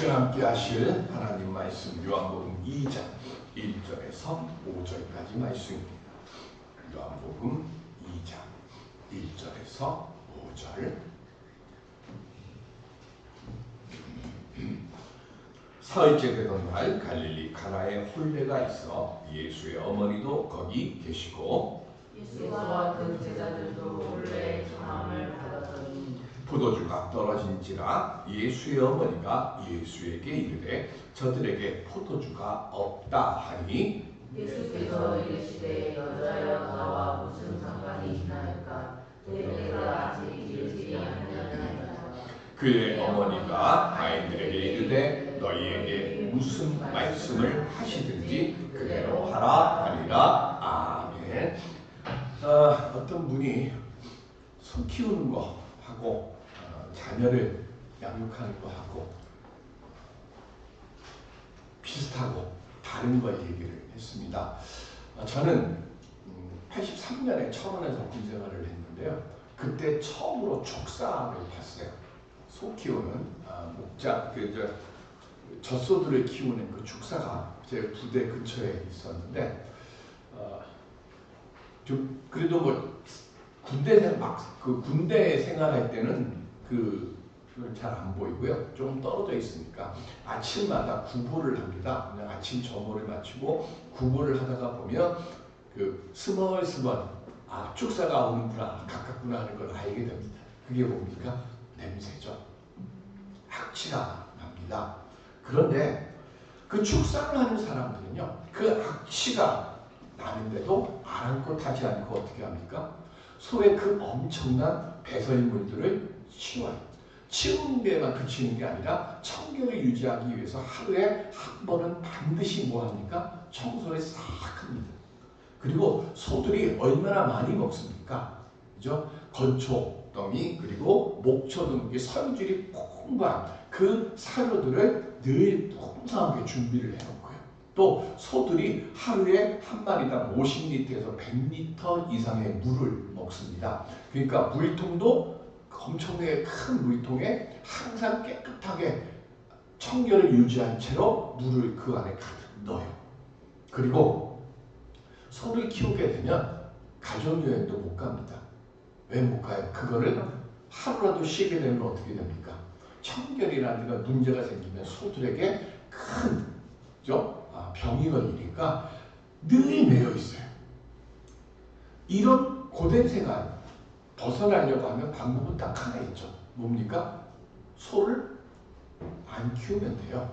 시간 함께 하실 하나님 말씀 요한복음 2장 1절에서 5절까지 말씀입니다. 요한복음 2장 1절에서 5절. 사흘째 되던 날 갈릴리 가나에 혼례가 있어 예수의 어머니도 거기 계시고 예수와 그 제자들도 혼례의 전함을 받았더니 포도주가 떨어진지라 예수의 어머니가 예수에게 이르되 저들에게 포도주가 없다 하니 예수께서 이르시되 여자여 나와 무슨 상관이 있나이까 내가 아직 이르지 아니하나이다. 그의 어머니가 아이들에게 이르되 너희에게 무슨 말씀을 하시든지 그대로 하라 하니라. 아멘. 어떤 분이 손 키우는 거 하고 자녀를 양육하는 거 하고 비슷하고 다른 걸 얘기를 했습니다. 저는 83년에 철원에서 군생활을 했는데요. 그때 처음으로 족사를 봤어요. 소 키우는 목장, 젖소들을 키우는 그 축사가 제 부대 근처에 있었는데, 그래도 뭐 군대 생활할 때는 잘 안 보이고요. 좀 떨어져 있으니까 아침마다 구보를 합니다. 그냥 아침 점호를 마치고 구보를 하다가 보면 스멀스멀 축사가 오는구나, 가깝구나 하는 걸 알게 됩니다. 그게 뭡니까? 냄새죠. 악취가 납니다. 그런데 그 축사를 하는 사람들은요, 그 악취가 나는데도 아랑곳하지 않고 어떻게 합니까? 소의 그 엄청난 배설물들을 치워요. 치우는 데만 그치는 게 아니라 청결을 유지하기 위해서 하루에 한 번은 반드시 뭐 합니까? 청소를 싹 합니다. 그리고 소들이 얼마나 많이 먹습니까? 그죠? 건초더미 그리고 목초 등 섬줄이 풍부한 그 사료들을 늘 풍성하게 준비를 해놓고요. 또 소들이 하루에 한 마리당 50리터에서 100리터 이상의 물을 먹습니다. 그러니까 물통도 엄청나게 큰 물통에 항상 깨끗하게 청결을 유지한 채로 물을 그 안에 가득 넣어요. 그리고 소를 키우게 되면 가족여행도 못 갑니다. 왜 못 가요? 그거를 하루라도 쉬게 되면 어떻게 됩니까? 청결이라는 게 문제가 생기면 소들에게 큰 병이 걸리니까 늘 매여 있어요. 이런 고된 생활 벗어나려고 하면 방법은 딱 하나 있죠. 뭡니까? 소를 안 키우면 돼요.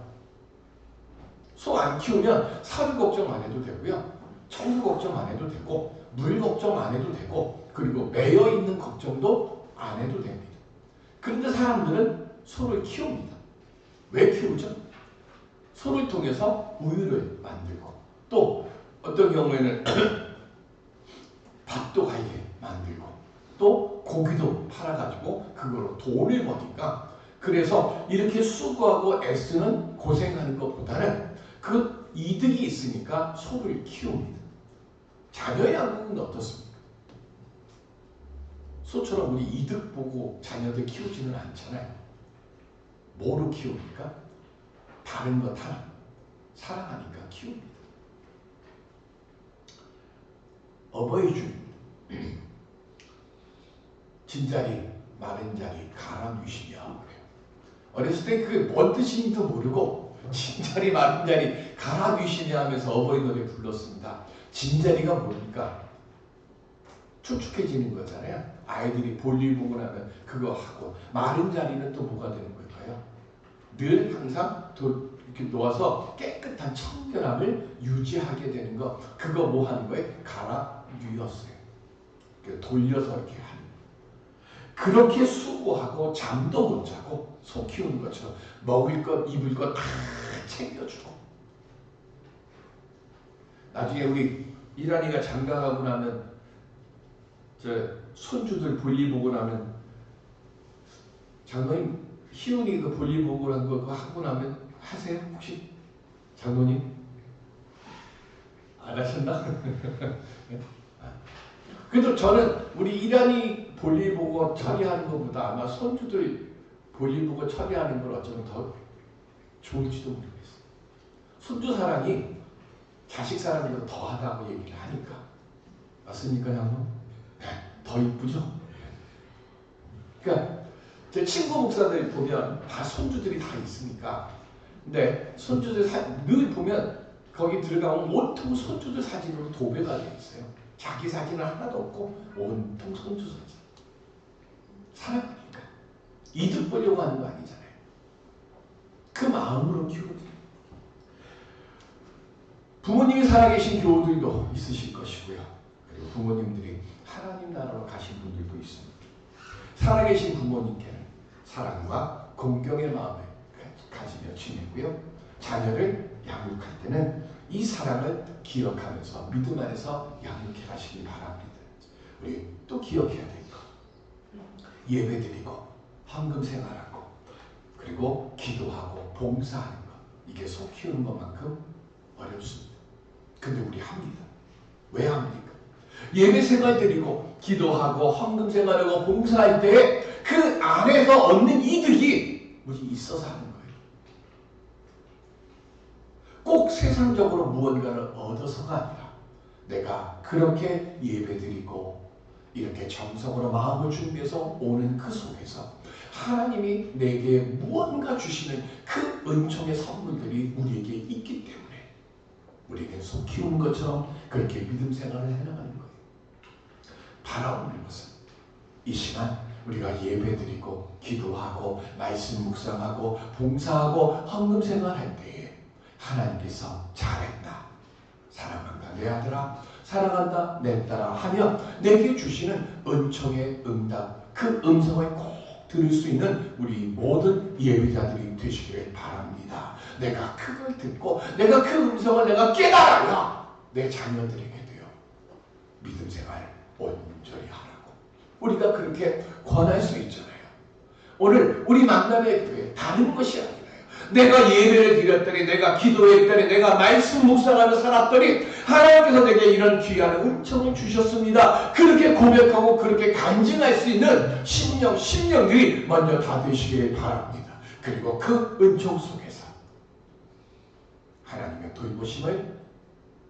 소 안 키우면 사료 걱정 안 해도 되고요. 청소 걱정 안 해도 되고 물 걱정 안 해도 되고 그리고 매여 있는 걱정도 안 해도 됩니다. 그런데 사람들은 소를 키웁니다. 왜 키우죠? 소를 통해서 우유를 만들고 또 어떤 경우에는 밥도 가게 만들고 또 고기도 팔아가지고 그걸로 돈을 버니까 그래서 이렇게 수고하고 애쓰는 고생하는 것보다는 그 이득이 있으니까 소를 키웁니다. 자녀 양육은 어떻습니까? 소처럼 우리 이득 보고 자녀들 키우지는 않잖아요. 뭐로 키웁니까? 다른 것 하나 사랑하니까 키웁니다. 어버이 줄 진자리 마른 자리 갈아 누시며 그래요. 어렸을 때 그게 뭔 뜻인지도 모르고 진자리 마른 자리 갈아 누시며 하면서 어버이 노래 불렀습니다. 진자리가 뭡니까? 축축해지는 거잖아요. 아이들이 볼일 보고 나면 그거 하고 마른 자리는 또 뭐가 되는 걸까요? 늘 항상 이렇게 놓아서 깨끗한 청결함을 유지하게 되는 거. 그거 뭐 하는 거예요? 갈아 누였어요. 돌려서 이렇게 하는 거. 그렇게 수고하고 잠도 못 자고 소 키우는 것처럼 먹을 것 입을 것 다 챙겨주고 나중에 우리 이란이가 장가가고 나면 손주들 볼일 보고 나면 장로님 희훈이 그 볼일 보고 한 거 그거 하고 나면 하세요? 혹시 장로님? 안 하셨나? 그래도 저는 우리 이란이 볼일 보고 처리하는 것보다 아마 손주들 볼일 보고 처리하는 걸 어쩌면 더 좋을지도 모르겠어요. 손주 사랑이 자식 사랑보다 더하다고 얘기를 하니까. 맞습니까, 양놈? 네, 더 이쁘죠? 그러니까 제 친구 목사들 보면 다 손주들이 다 있으니까. 근데 손주들 늘 보면 거기 들어가면 온통 손주들 사진으로 도배가 되어 있어요. 자기 사진은 하나도 없고 온통 손주 사진. 사랑하니까. 이득 보려고 하는 거 아니잖아요. 그 마음으로 키우거든요. 부모님이 살아계신 교우들도 있으실 것이고요. 그리고 부모님들이 하나님 나라로 가신 분들도 있습니다. 살아계신 부모님께는 사랑과 공경의 마음을 가지며 지내고요. 자녀를 양육할 때는 이 사랑을 기억하면서 믿음 안에서 양육해 가시기 바랍니다. 우리 또 기억해야 될 것. 예배드리고 헌금 생활하고 그리고 기도하고 봉사하는 것. 이게 속 키우는 것만큼 어렵습니다. 근데 우리 합니다. 왜 합니까? 예배 생활 드리고 기도하고 헌금 생활하고 봉사할 때 그 안에서 얻는 이득이 우리 있어서 하는 거예요. 꼭 세상적으로 무언가를 얻어서가 아니라 내가 그렇게 예배 드리고 이렇게 정성으로 마음을 준비해서 오는 그 속에서 하나님이 내게 무언가 주시는 그 은총의 선물들이 우리에게 있기 때문에 우리에게 속 키우는 것처럼 그렇게 믿음 생활을 해나가는 거예요. 바라오는 것은 이 시간 우리가 예배드리고 기도하고 말씀 묵상하고 봉사하고 헌금 생활할 때에 하나님께서 잘했다, 사랑한다 내 아들아, 사랑한다 내 딸아 하며 내게 주시는 은총의 응답, 그 음성을 꼭 들을 수 있는 우리 모든 예배자들이 되시기를 바랍니다. 내가 그걸 듣고 내가 그 음성을 내가 깨달아야 내 자녀들에게 되어 믿음 생활을 온전히 하라고 우리가 그렇게 권할 수 있잖아요. 오늘 우리 만남의 교회 다른 것이 아니라요. 내가 예배를 드렸더니 내가 기도했더니 내가 말씀 묵상하며 살았더니 하나님께서 내게 이런 귀한 은총을 주셨습니다. 그렇게 고백하고 그렇게 간증할 수 있는 심령들이 먼저 다 되시길 바랍니다. 그리고 그 은총 속에서 하나님의 돌보심을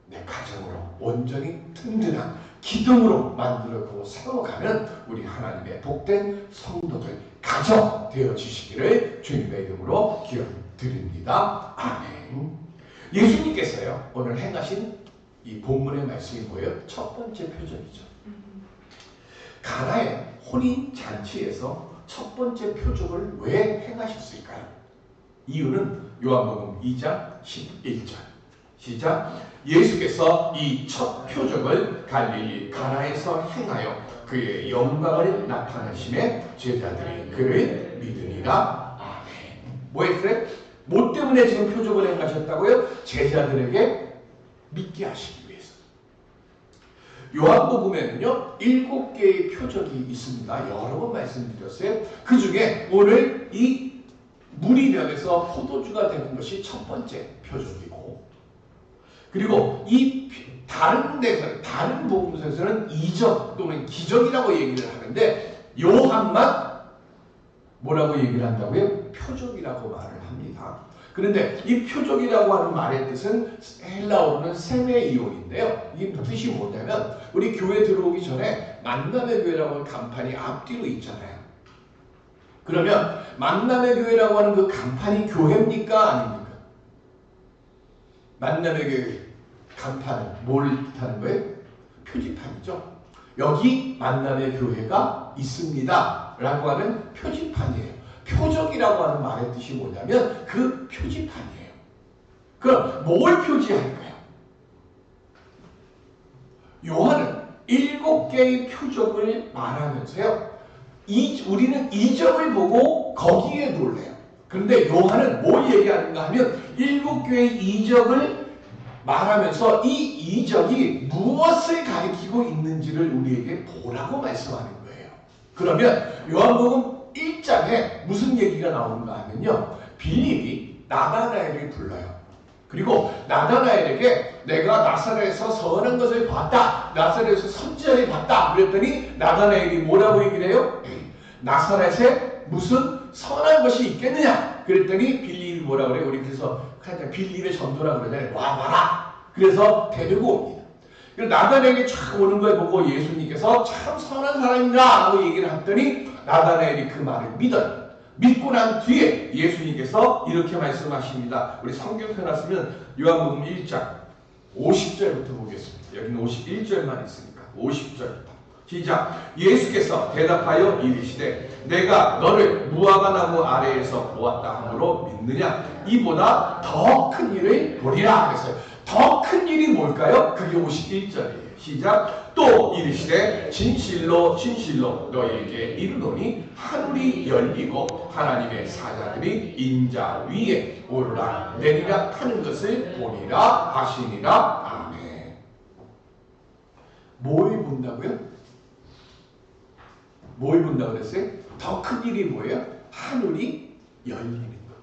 내 가정으로 온전히 든든한 기둥으로 만들고 세워가는 우리 하나님의 복된 성도들 가정 되어 주시기를 주님의 이름으로 기원드립니다. 아멘. 예수님께서요 오늘 행하신 이 본문의 말씀이 뭐예요? 첫 번째 표적이죠. 가나의 혼인 잔치에서 첫 번째 표적을 왜 행하셨을까요? 이유는 요한복음 2장 11절 시작. 예수께서 이 첫 표적을 갈릴리 가나에서 행하여 그의 영광을 나타내심에 제자들이 그를 믿으니라. 아멘. 뭐 했어요? 뭐 때문에 지금 표적을 행하셨다고요? 제자들에게 믿게 하시기 위해서. 요한복음에는요 7개의 표적이 있습니다. 여러 번 말씀드렸어요. 그 중에 오늘 이 무리벽에서 포도주가 되는 것이 첫 번째 표적이고, 그리고 이 다른 데서 다른 복음서에서는 이적 또는 기적이라고 얘기를 하는데 요한만 뭐라고 얘기를 한다고요? 표적이라고 말을 합니다. 그런데 이 표적이라고 하는 말의 뜻은 헬라어로는 세메이온인데요. 이 뜻이 뭐냐면 우리 교회 들어오기 전에 만남의 교회라고 하는 간판이 앞뒤로 있잖아요. 그러면 만남의 교회라고 하는 그 간판이 교회입니까? 아닙니까? 만남의 교회 간판은 뭘 뜻하는 거예요? 표지판이죠. 여기 만남의 교회가 있습니다 라고 하는 표지판이에요. 표적이라고 하는 말의 뜻이 뭐냐면 그 표지판이에요. 그럼 뭘 표지할까요? 요한은 7개의 표적을 말하면서요 우리는 이적을 보고 거기에 놀래요. 그런데 요한은 뭘 얘기하는가 하면 7개의 이적을 말하면서 이 이적이 무엇을 가리키고 있는지를 우리에게 보라고 말씀하는 거예요. 그러면 요한복음 1장에 무슨 얘기가 나오는가 하면요, 빌립이 나다나엘을 불러요. 그리고 나다나엘에게 내가 나사렛에서 선한 것을 봤다, 나사렛에서 선지자를 봤다 그랬더니 나다나엘이 뭐라고 얘기를 해요? 나사렛에 무슨 선한 것이 있겠느냐? 그랬더니 빌립이 뭐라 그래요? 우리 그래서 빌립의 전도라 그러잖아요. 와봐라. 그래서 데리고 옵니다. 그래서 나다나엘이 촥 오는 걸 보고 예수님께서 참 선한 사람이다 하고 얘기를 했더니 나다나엘이 그 말을 믿어요. 믿고 난 뒤에 예수님께서 이렇게 말씀하십니다. 우리 성경 펴놨으면 요한복음 1장 50절부터 보겠습니다. 여기는 51절만 있으니까 50절부터 시작. 예수께서 대답하여 이르시되 내가 너를 무화과나무 아래에서 보았다 하므로 믿느냐? 이보다 더 큰 일을 보리라 그랬어요. 더 큰 일이 뭘까요? 그게 51절이에요. 시작. 또 이르시되 진실로 진실로 너희에게 이르노니 하늘이 열리고 하나님의 사자들이 인자 위에 오르락 내리락 하는 것을 보리라 하시니라. 아멘. 뭘 본다고요? 뭘 본다고 그랬어요? 더 큰 일이 뭐예요? 하늘이 열리는 것.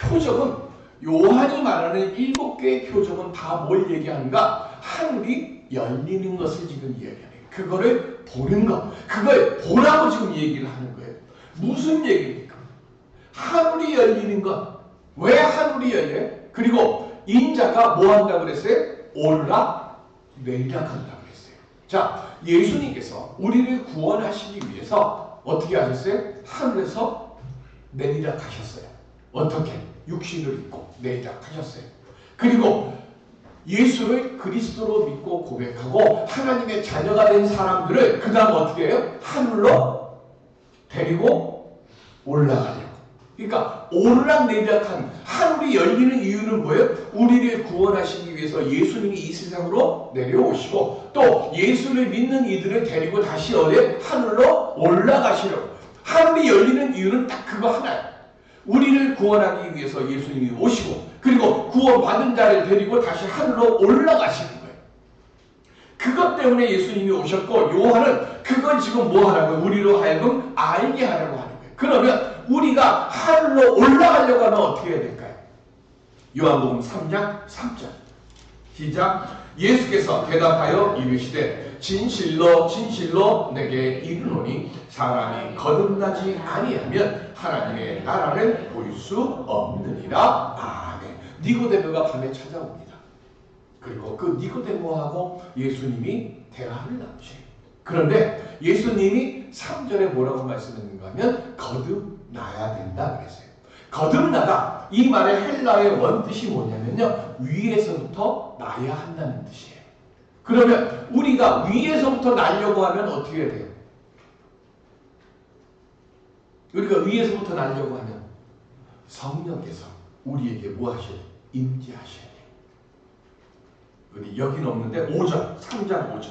표적은 요한이 말하는 7개의 표적은 다 뭘 얘기하는가? 하늘이 열리는 것을 지금 얘기해요. 그거를 보는 것. 그걸 보라고 지금 얘기를 하는 거예요. 무슨 얘기입니까? 하늘이 열리는 것. 왜 하늘이 열려요? 그리고 인자가 뭐 한다고 그랬어요? 오르락 내리락 한다고 그랬어요. 자, 예수님께서 우리를 구원하시기 위해서 어떻게 하셨어요? 하늘에서 내리락 하셨어요. 어떻게? 육신을 입고 내리락 하셨어요. 그리고 예수를 그리스도로 믿고 고백하고 하나님의 자녀가 된 사람들을 그 다음 어떻게 해요? 하늘로 데리고 올라가려고. 그러니까 오르락내리락한 하늘이 열리는 이유는 뭐예요? 우리를 구원하시기 위해서 예수님이 이 세상으로 내려오시고 또 예수를 믿는 이들을 데리고 다시 어디 하늘로 올라가시려고. 하늘이 열리는 이유는 딱 그거 하나예요. 우리를 구원하기 위해서 예수님이 오시고 그리고 구원받은 자를 데리고 다시 하늘로 올라가시는 거예요. 그것 때문에 예수님이 오셨고 요한은 그걸 지금 뭐 하라고요? 우리로 하여금 알게 하려고 하는 거예요. 그러면 우리가 하늘로 올라가려고 하면 어떻게 해야 될까요? 요한복음 3장 3절 시작. 예수께서 대답하여 이르시되 진실로 진실로 내게 이르노니 사람이 거듭나지 아니하면 하나님의 나라를 볼 수 없느니라. 아멘. 니고데모가 밤에 찾아옵니다. 그리고 그 니고데모하고 예수님이 대화를 나누세요. 그런데 예수님이 3절에 뭐라고 말씀했는가 하면 거듭나야 된다 그랬어요. 거듭나다. 이 말의 헬라의 원뜻이 뭐냐면요. 위에서부터 나야 한다는 뜻이에요. 그러면 우리가 위에서부터 나려고 하면 어떻게 해야 돼요? 우리가 위에서부터 나려고 하면 성령께서 우리에게 뭐 하셔야 돼요? 임재하셔야 돼요. 우리 여기는 없는데 5절, 3장 5절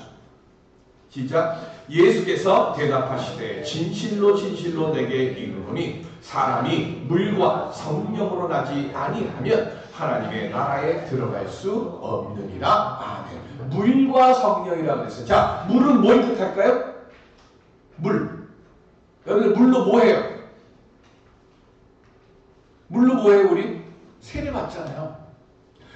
시작. 예수께서 대답하시되 진실로 진실로 내게 이르노니 사람이 물과 성령으로 나지 아니하면 하나님의 나라에 들어갈 수 없느니라. 아멘. 물과 성령이라고 했어요. 자, 물은 뭘 뜻할까요? 물. 여러분 물로 뭐 해요? 물로 뭐 해요 우리? 세례 받잖아요.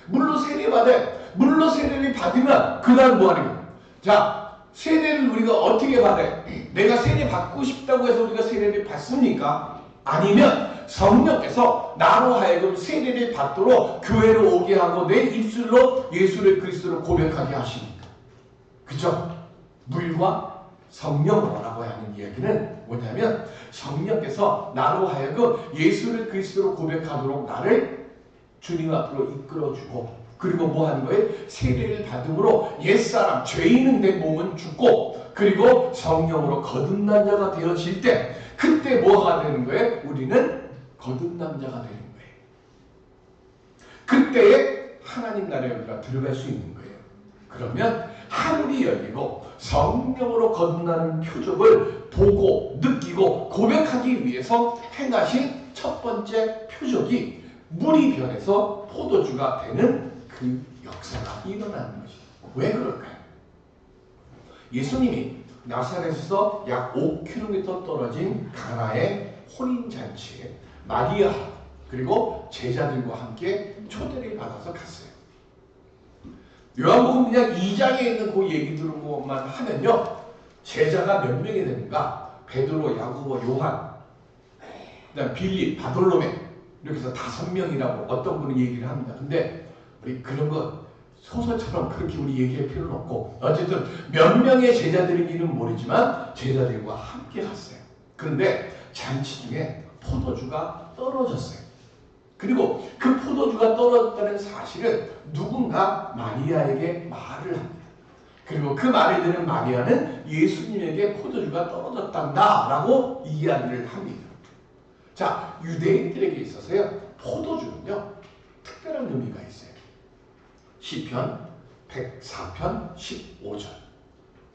물로 세례 받아. 물로 세례를 받으면 그 다음 뭐 하는 거예요? 자, 세례를 우리가 어떻게 받아요? 내가 세례 받고 싶다고 해서 우리가 세례를 받습니까? 아니면 성령께서 나로 하여금 세례를 받도록 교회로 오게 하고 내 입술로 예수를 그리스도로 고백하게 하십니까? 그죠? 물과 성령으로라고 하는 이야기는 뭐냐면 성령께서 나로 하여금 예수를 그리스도로 고백하도록 나를 주님 앞으로 이끌어주고 그리고 뭐 하는 거예요? 세례를 받음으로 옛사람 죄인은 내 몸은 죽고 그리고 성령으로 거듭난 자가 되어질 때 그때 뭐가 되는 거예요? 우리는 거듭난 자가 되는 거예요. 그때에 하나님 나라에 우리가 들어갈 수 있는 거예요. 그러면 하늘이 열리고 성령으로 거듭나는 표적을 보고 느끼고 고백하기 위해서 행하신 첫 번째 표적이 물이 변해서 포도주가 되는 그 역사가 일어나는 것입니다. 왜 그럴까요? 예수님이 나사렛에서 약 5km 떨어진 가나의 혼인잔치에 마리아 그리고 제자들과 함께 초대를 받아서 갔어요. 요한복음 그냥 2장에 있는 그 얘기들만 하면요. 제자가 몇 명이 되는가? 베드로, 야고보, 요한 그다음 빌립, 바돌로메 이렇게 해서 5명이라고 어떤 분은 얘기를 합니다. 근데 우리 그런 거 소설처럼 그렇게 우리 얘기할 필요는 없고 어쨌든 몇 명의 제자들인지는 모르지만 제자들과 함께 갔어요. 그런데 잔치 중에 포도주가 떨어졌어요. 그리고 그 포도주가 떨어졌다는 사실을 누군가 마리아에게 말을 합니다. 그리고 그 말을 듣는 마리아는 예수님에게 포도주가 떨어졌단다 라고 이야기를 합니다. 자, 유대인들에게 있어서요, 포도주는요 특별한 의미가 있어요. 시편 104편 15절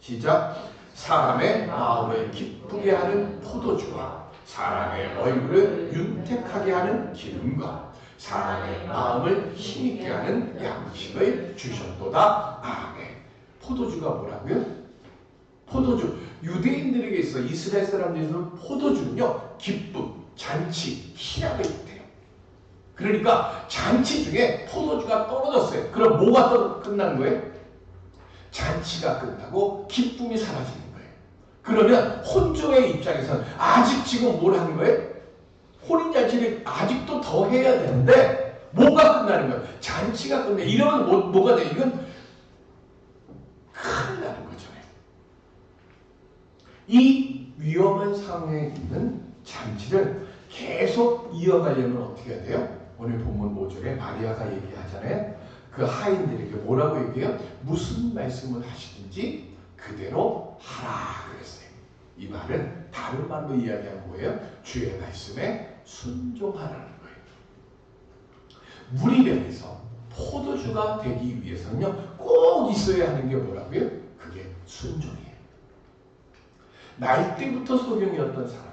시작. 사람의 마음을 기쁘게 하는 포도주와 사람의 얼굴을 윤택하게 하는 기름과 사람의 마음을 힘있게 하는 양식을 주셨도다. 아멘. 포도주가 뭐라고요? 포도주. 유대인들에게 있어 이스라엘 사람들에서는 포도주는요 기쁨, 잔치, 희락을 뜻해요. 그러니까 잔치 중에 포도주가 떨어졌어요. 그럼 뭐가 끝나는 거예요? 잔치가 끝나고 기쁨이 사라지는 거예요. 그러면 혼주의 입장에서는 아직 지금 뭘 하는 거예요? 혼인잔치를 아직도 더 해야 되는데 뭐가 끝나는 거예요? 잔치가 끝나. 이러면 뭐가 돼? 이건 큰일 나는 거잖아요. 이 위험한 상황에 있는 잔치를 계속 이어가려면 어떻게 해야 돼요? 오늘 본문 5절에 마리아가 얘기하잖아요. 그 하인들에게 뭐라고 얘기해요? 무슨 말씀을 하시든지 그대로 하라 그랬어요. 이 말은 다른 말로 이야기한 거예요. 주의 말씀에 순종하라는 거예요. 무리명에서 포도주가 되기 위해서는요 꼭 있어야 하는 게 뭐라고요? 그게 순종이에요. 날 때부터 소경이었던 사람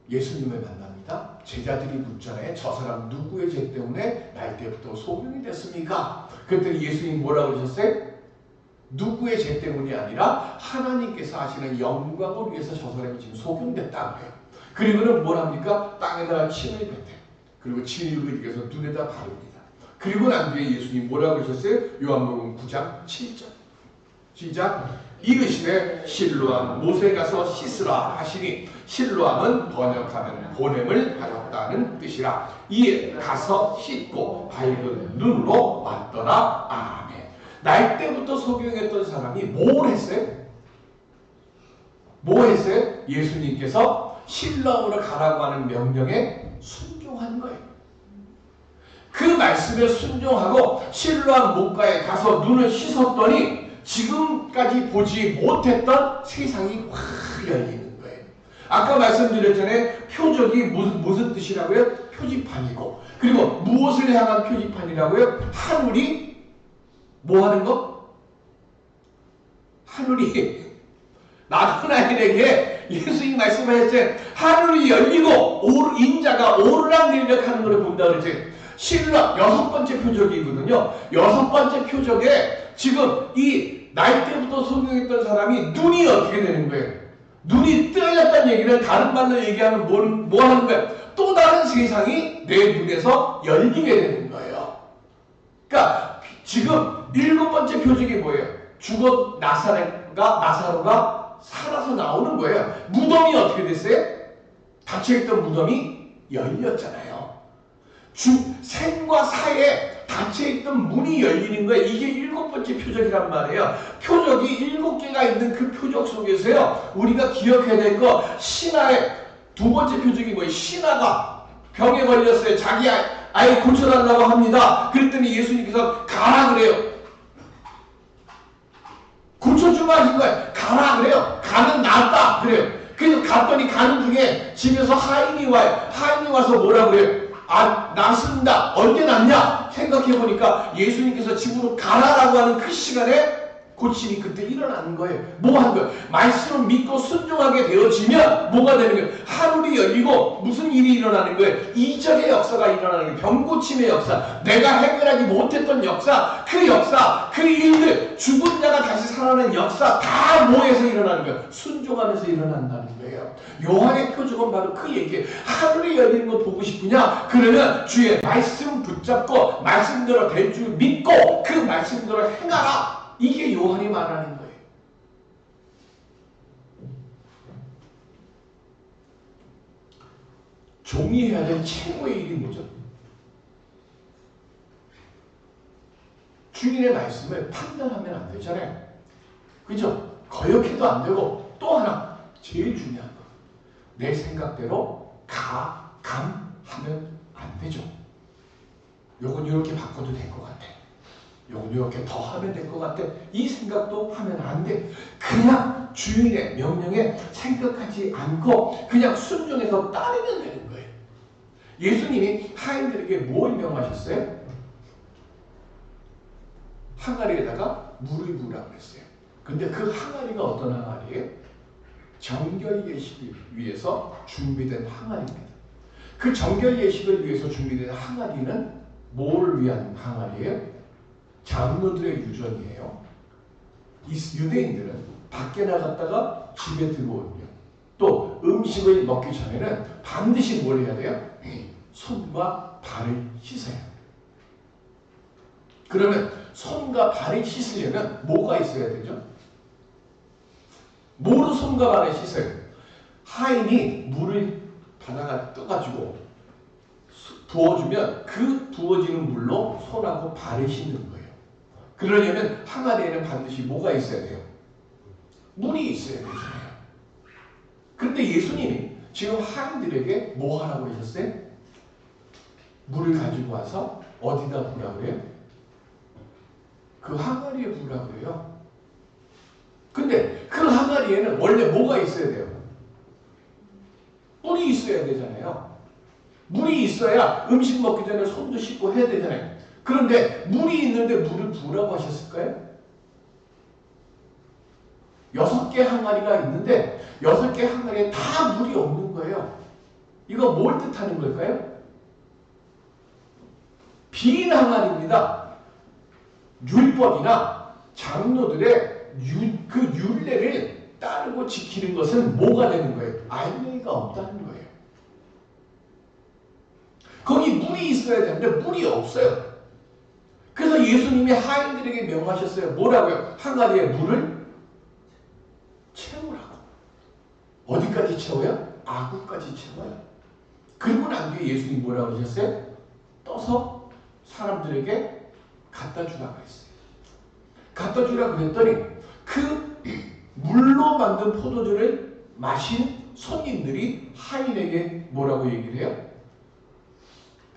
예수님을 만납니다. 제자들이 묻잖아요. 저 사람 누구의 죄 때문에 날 때부터 소경이 됐습니까? 그랬더니 예수님 뭐라고 그러셨어요? 누구의 죄 때문이 아니라 하나님께서 하시는 영광을 위해서 저 사람이 지금 소경됐다고 해요. 그리고는 뭘 합니까? 땅에다가 침을 뱉어요. 그리고 침을 흘리면서 눈에다 바릅니다. 그리고 난 뒤에 예수님 뭐라고 그러셨어요? 요한복음 9장 7절 시작. 이르시되 실로암 못에 가서 씻으라 하시니 실로암은 번역하면 보냄을 받았다는 뜻이라. 이에 가서 씻고 밝은 눈으로 왔더라. 아멘. 날 때부터 소경했던 사람이 뭘 했어요? 뭐 했어요? 예수님께서 실로암으로 가라고 하는 명령에 순종한 거예요. 그 말씀에 순종하고 실로암 못가에 가서 눈을 씻었더니 지금까지 보지 못했던 세상이 확 열리는 거예요. 아까 말씀드렸잖아요. 표적이 무슨 뜻이라고요? 표지판이고. 그리고 무엇을 향한 표지판이라고요? 하늘이 뭐 하는 거? 하늘이 나타나에게 예수님 말씀하셨어요. 하늘이 열리고 인자가 오르락내리락하는 것을 본다 그랬지. 신라 6번째 표적이거든요. 6번째 표적에 지금 이 날 때부터 소경했던 사람이 눈이 어떻게 되는 거예요? 눈이 뜨였다는 얘기는 다른 말로 얘기하면 뭐 하는 거예요? 또 다른 세상이 내 눈에서 열리게 되는 거예요. 그러니까 지금 7번째 표적이 뭐예요? 죽은 나사로가 살아서 나오는 거예요. 무덤이 어떻게 됐어요? 닫혀있던 무덤이 열렸잖아요. 생과 사에 닫혀있던 문이 열리는 거예요. 이게 7번째 표적이란 말이에요. 표적이 7개가 있는 그 표적 속에서요. 우리가 기억해야 될 거 신하의 2번째 표적이 뭐예요? 신하가 병에 걸렸어요. 자기 아이 고쳐달라고 합니다. 그랬더니 예수님께서 가라 그래요. 고쳐주마 하신 거예요. 가라 그래요. 가는 낫다 그래요. 그래서 갔더니 가는 중에 집에서 하인이 와요. 하인이 와서 뭐라 그래요? 낫습니다. 언제 낫냐? 생각해보니까 예수님께서 집으로 가라라고 하는 그 시간에 고침이 그때 일어나는 거예요. 뭐 하는 거예요? 말씀을 믿고 순종하게 되어지면 뭐가 되는 거예요? 하늘이 열리고 무슨 일이 일어나는 거예요? 이적의 역사가 일어나는 거예요. 병고침의 역사, 내가 해결하지 못했던 역사, 그 일들, 죽은 자가 다시 살아나는 역사 다 모여서 일어나는 거예요. 순종하면서 일어난다는 거예요. 요한의 표적은 바로 그 얘기예요. 하늘이 열리는 거 보고 싶으냐? 그러면 주의 말씀 붙잡고 말씀대로 될 줄 믿고 그 말씀대로 행하라. 이게 요한이 말하는 거예요. 종이 해야 될 최고의 일이 뭐죠? 주인의 말씀을 판단하면 안 되잖아요. 그죠? 거역해도 안 되고, 또 하나 제일 중요한 거, 내 생각대로 감하면 안 되죠. 요건 이렇게 바꿔도 될 것 같아. 요건 이렇게 더 하면 될 것 같아. 이 생각도 하면 안 돼. 그냥 주인의 명령에 생각하지 않고 그냥 순종해서 따르면 되는 거예요. 예수님이 하인들에게 뭘 명하셨어요? 항아리에다가 물을 부으라고 했어요. 근데 그 항아리가 어떤 항아리예요? 정결 예식을 위해서 준비된 항아리입니다. 그 정결 예식을 위해서 준비된 항아리는 뭘 위한 항아리예요? 장로들의 유전이에요. 이 유대인들은 밖에 나갔다가 집에 들어오면 또 음식을 먹기 전에는 반드시 뭘 해야 돼요? 손과 발을 씻어야 돼요. 그러면 손과 발을 씻으려면 뭐가 있어야 되죠? 뭐로 손과 발을 씻어요? 하인이 물을 바다가 떠가지고 부어주면 그 부어지는 물로 손하고 발을 씻는 거예요. 그러려면 항아리에는 반드시 뭐가 있어야 돼요? 물이 있어야 되잖아요. 그런데 예수님이 지금 하인들에게 뭐 하라고 하셨어요? 물을 가지고 와서 어디다 부으라고 그래요? 그 항아리에 부으라고 그래요. 근데 그 항아리에는 원래 뭐가 있어야 돼요? 물이 있어야 되잖아요. 물이 있어야 음식 먹기 전에 손도 씻고 해야 되잖아요. 그런데 물이 있는데 물을 부으라고 하셨을까요? 6개 항아리가 있는데 6개 항아리에 다 물이 없는 거예요. 이거 뭘 뜻하는 걸까요? 빈 항아리입니다. 율법이나 장로들의 그 율례를 따르고 지키는 것은 뭐가 되는 거예요? 알맹이가 없다는 거예요. 거기 물이 있어야 되는데 물이 없어요. 그래서 예수님이 하인들에게 명하셨어요. 뭐라고요? 항아리에 물을 채우라고. 어디까지 채워요? 아구까지 채워요. 그리고 난 뒤에 예수님이 뭐라고 하셨어요? 떠서 사람들에게 갖다 주라고 했어요. 갖다 주라고 그랬더니 그 물로 만든 포도주를 마신 손님들이 하인에게 뭐라고 얘기를 해요?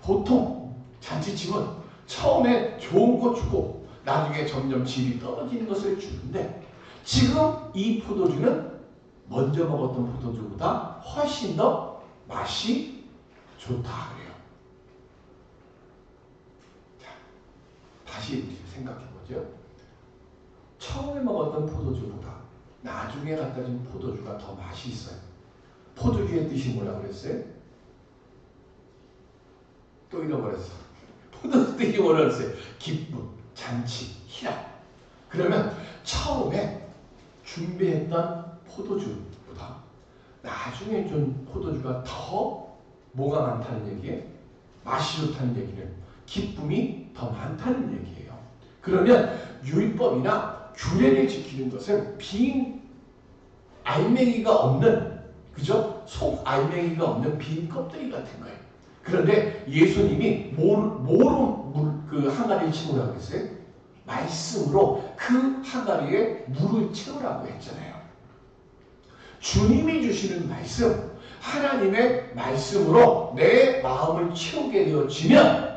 보통 잔치집은 처음에 좋은 거 주고 나중에 점점 질이 떨어지는 것을 주는데 지금 이 포도주는 먼저 먹었던 포도주보다 훨씬 더 맛이 좋다 그래요. 자, 다시 생각해보죠. 처음에 먹었던 포도주보다 나중에 갖다 준 포도주가 더 맛이 있어요. 포도주의 뜻이 뭐라고 그랬어요? 또 잃어버렸어. 포도주 뜻이 뭐라고 그랬어요? 기쁨, 잔치, 희락. 그러면 처음에 준비했던 포도주보다 나중에 준 포도주가 더 뭐가 많다는 얘기예요? 맛이 좋다는 얘기는 기쁨이 더 많다는 얘기예요. 그러면 율법이나 규례를 지키는 것은 빈 알맹이가 없는, 그죠? 속 알맹이가 없는 빈 껍데기 같은 거예요. 그런데 예수님이 뭐로 그 항아리를 채우라고 했어요? 말씀으로 그 항아리에 물을 채우라고 했잖아요. 주님이 주시는 말씀, 하나님의 말씀으로 내 마음을 채우게 되어지면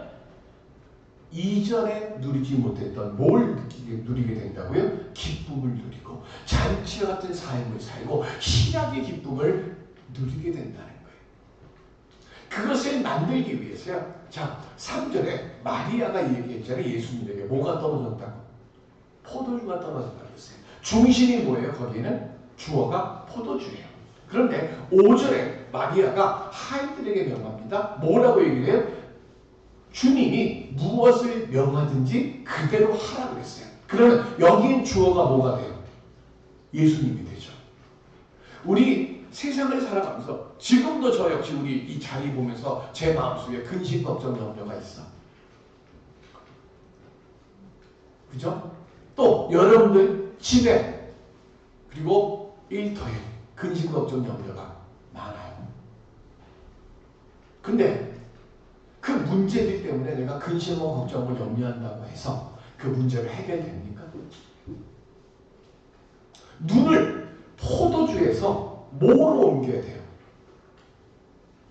이전에 누리지 못했던 뭘 누리게 된다고요? 기쁨을 누리고 잔치와 같은 삶을 살고 희락의 기쁨을 누리게 된다는 거예요. 그것을 만들기 위해서요. 자, 3절에 마리아가 얘기했잖아요. 예수님에게 뭐가 떨어졌다고? 포도주가 떨어졌다고 했어요. 중심이 뭐예요? 거기는 주어가 포도주예요. 그런데 5절에 마리아가 하인들에게 명합니다. 뭐라고 얘기를 해요? 주님이 무엇을 명하든지 그대로 하라고 그랬어요. 그러면 여기엔 주어가 뭐가 돼요? 예수님이 되죠. 우리 세상을 살아가면서 지금도 저 역시 우리 이 자리 보면서 제 마음속에 근심, 걱정, 염려가 있어. 그죠? 또 여러분들 집에 그리고 일터에 근심, 걱정, 염려가 많아요. 근데 그 문제들 때문에 내가 근심하고 걱정하고 염려한다고 해서 그 문제를 해결됩니까? 눈을 포도주에서 뭐로 옮겨야 돼요?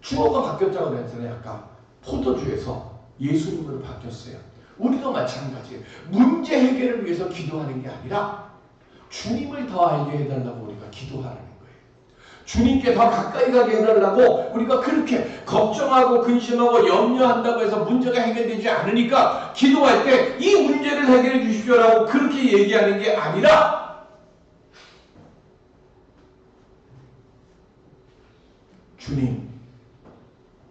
주어가 바뀌었다고 그랬잖아요. 아까 포도주에서 예수님으로 바뀌었어요. 우리도 마찬가지예요. 문제 해결을 위해서 기도하는 게 아니라 주님을 더 알게 해달라고 우리가 기도하라는 거예요. 주님께 더 가까이 가게 해달라고 우리가 그렇게 걱정하고 근심하고 염려한다고 해서 문제가 해결되지 않으니까 기도할 때 이 문제를 해결해 주십시오라고 그렇게 얘기하는 게 아니라 주님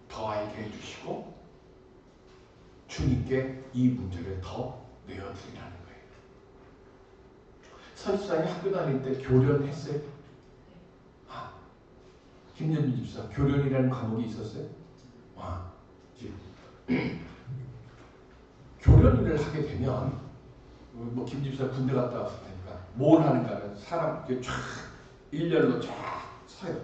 더 알게 해주시고 주님께 이 문제를 더 내어드리라는 거예요. 설사님 학교 다닐 때 교련했어요? 김현민 집사 교련이라는 과목이 있었어요? 교련을 하게 되면 뭐 김 집사 군대 갔다 왔을 테니까 뭘 하는가 하면 사람 이렇게 쫙 일렬로 쫙 서요.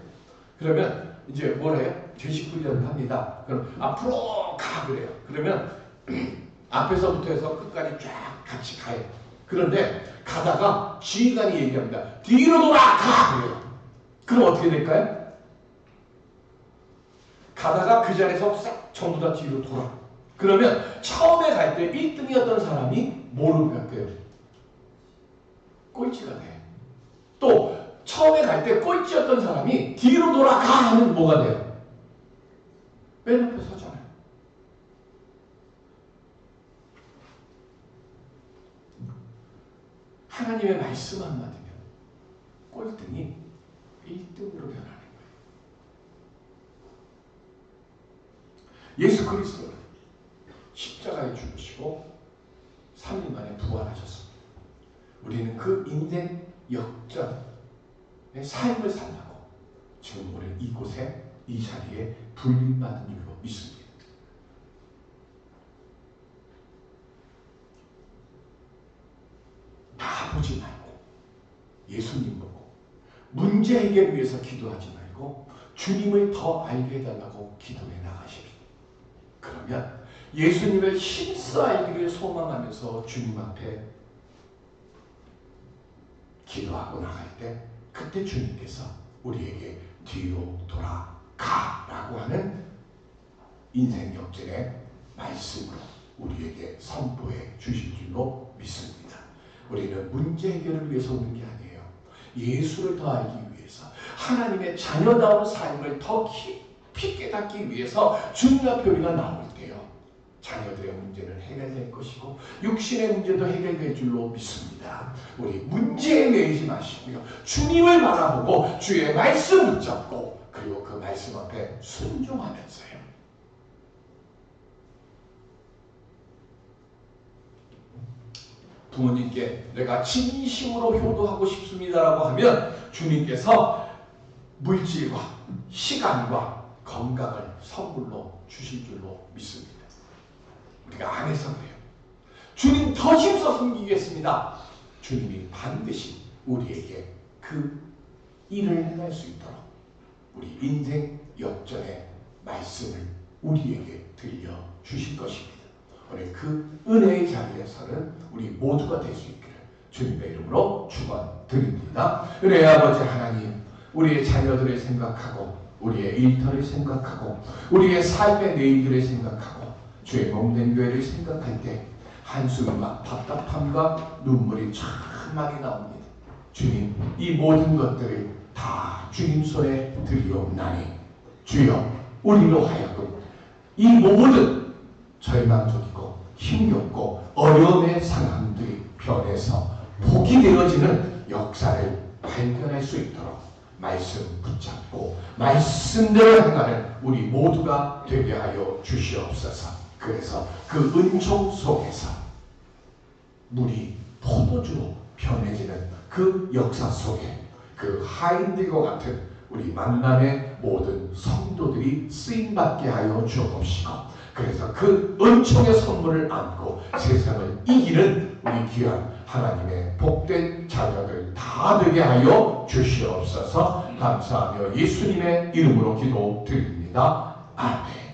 그러면 이제 뭘 해요? 제식 훈련을 합니다. 그럼 앞으로 가 그래요. 그러면 앞에서부터 해서 끝까지 쫙 같이 가요. 그런데 가다가 지휘관이 얘기합니다. 뒤로 돌아가 그래요. 그럼 어떻게 될까요? 가다가 그 자리에서 싹 전부 다 뒤로 돌아. 그러면 처음에 갈 때 1등이었던 사람이 뭐로 바뀌어요? 꼴찌가 돼. 또 처음에 갈 때 꼴찌였던 사람이 뒤로 돌아가 하면 뭐가 돼요? 맨 앞에 서잖아요. 하나님의 말씀 한마디면 꼴등이 1등으로 변하는 거예요. 예수 그리스도는 십자가에 죽으시고 3일 만에 부활하셨습니다. 우리는 그 인생 역전의 삶을 살라고 지금 우리는 이곳에 이 자리에 불림받은 줄로 믿습니다. 다 보지 말고 예수님 보고 문제 해결을 위해서 기도하지 말고 주님을 더 알게 해달라고 기도해 나가십시오. 그러면 예수님을 힘써 알기를 소망하면서 주님 앞에 기도하고 나갈 때 그때 주님께서 우리에게 뒤로 돌아가라고 하는 인생 역전의 말씀으로 우리에게 선포해 주실 줄로 믿습니다. 우리는 문제 해결을 위해서 오는 게 아니에요. 예수를 더 알기 위해서 하나님의 자녀다운 삶을 더 깊이 깨닫기 위해서 주님 앞에 우리가 나올 때요. 자녀들의 문제는 해결될 것이고 육신의 문제도 해결될 줄로 믿습니다. 우리 문제에 매이지 마시고요. 주님을 바라보고 주의 말씀 붙잡고 그리고 그 말씀 앞에 순종하면서요. 부모님께 내가 진심으로 효도하고 싶습니다라고 하면 주님께서 물질과 시간과 건강을 선물로 주실 줄로 믿습니다. 우리가 안 해서 그래요. 주님 더 힘써 섬기겠습니다. 주님이 반드시 우리에게 그 일을 행할 수 있도록 우리 인생 역전의 말씀을 우리에게 들려주실 것입니다. 우리 그 은혜의 자리에서는 우리 모두가 될 수 있기를 주님의 이름으로 축원드립니다. 은혜의 아버지 하나님, 우리의 자녀들을 생각하고 우리의 일터를 생각하고 우리의 삶의 내일들을 생각하고 주의 몸된 교회를 생각할 때 한숨과 답답함과 눈물이 참 많이 나옵니다. 주님, 이 모든 것들을 다 주님 손에 드리옵나니 주여 우리로 하여금 이 모든 절망적이고 힘겹고 어려움의 상황들이 변해서 복이 되어지는 역사를 발견할 수 있도록 말씀 붙잡고 말씀대로 행하는 우리 모두가 되게 하여 주시옵소서. 그래서 그 은총 속에서 물이 포도주로 변해지는 그 역사 속에 그 하인들과 같은 우리 만남의 모든 성도들이 쓰임받게 하여 주옵시고, 그래서 그 은총의 선물을 안고 세상을 이기는 우리 귀한 하나님의 복된 자녀들 다 되게 하여 주시옵소서. 감사하며 예수님의 이름으로 기도드립니다. 아멘.